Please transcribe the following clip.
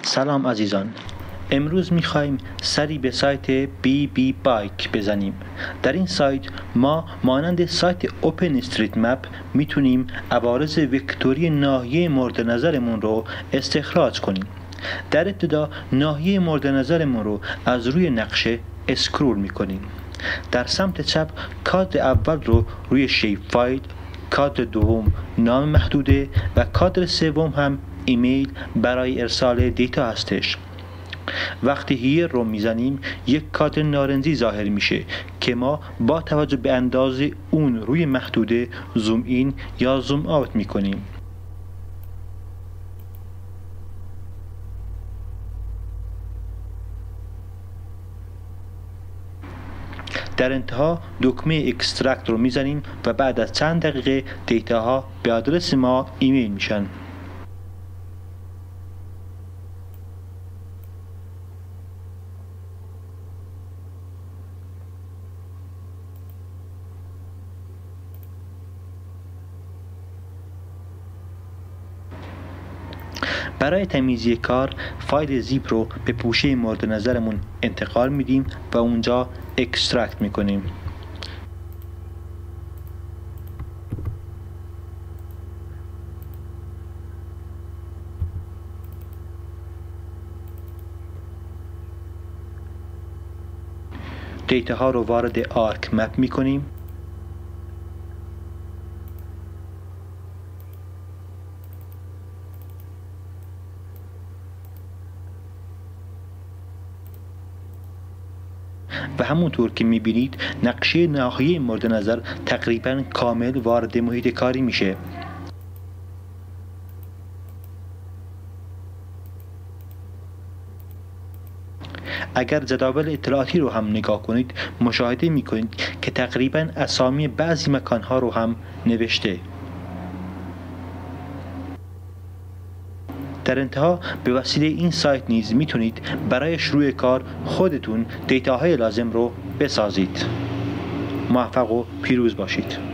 سلام عزیزان، امروز میخوایم سری به سایت بی بی بایک بزنیم. در این سایت ما مانند سایت اوپن استریت مپ میتونیم عوارض وکتوری ناحیه مورد نظرمون رو استخراج کنیم. در ابتدا ناحیه مورد نظرمون رو از روی نقشه اسکرول میکنیم. در سمت چپ کادر اول رو روی شیپ فایل، کادر دوم نام محدوده و کادر سوم هم ایمیل برای ارسال دیتا هستش. وقتی هیر رو میزنیم یک کادر نارنجی ظاهر میشه که ما با توجه به اندازه اون روی محدوده زوم این یا زوم آوت میکنیم. در انتها دکمه اکسترکت رو میزنیم و بعد از چند دقیقه دیتاها به آدرس ما ایمیل میشن. برای تمیزی کار فایل زیپ رو به پوشه مورد نظرمون انتقال میدیم و اونجا اکسترکت میکنیم. دیتا ها رو وارد آرک مپ میکنیم. و همونطور که میبینید نقشه ناحیه مورد نظر تقریبا کامل وارد محیط کاری میشه. اگر جداول اطلاعاتی رو هم نگاه کنید مشاهده میکنید که تقریبا اسامی بعضی مکانها رو هم نوشته. در انتها به وسیله این سایت نیز میتونید برای شروع کار خودتون دیتاهای لازم رو بسازید. موفق و پیروز باشید.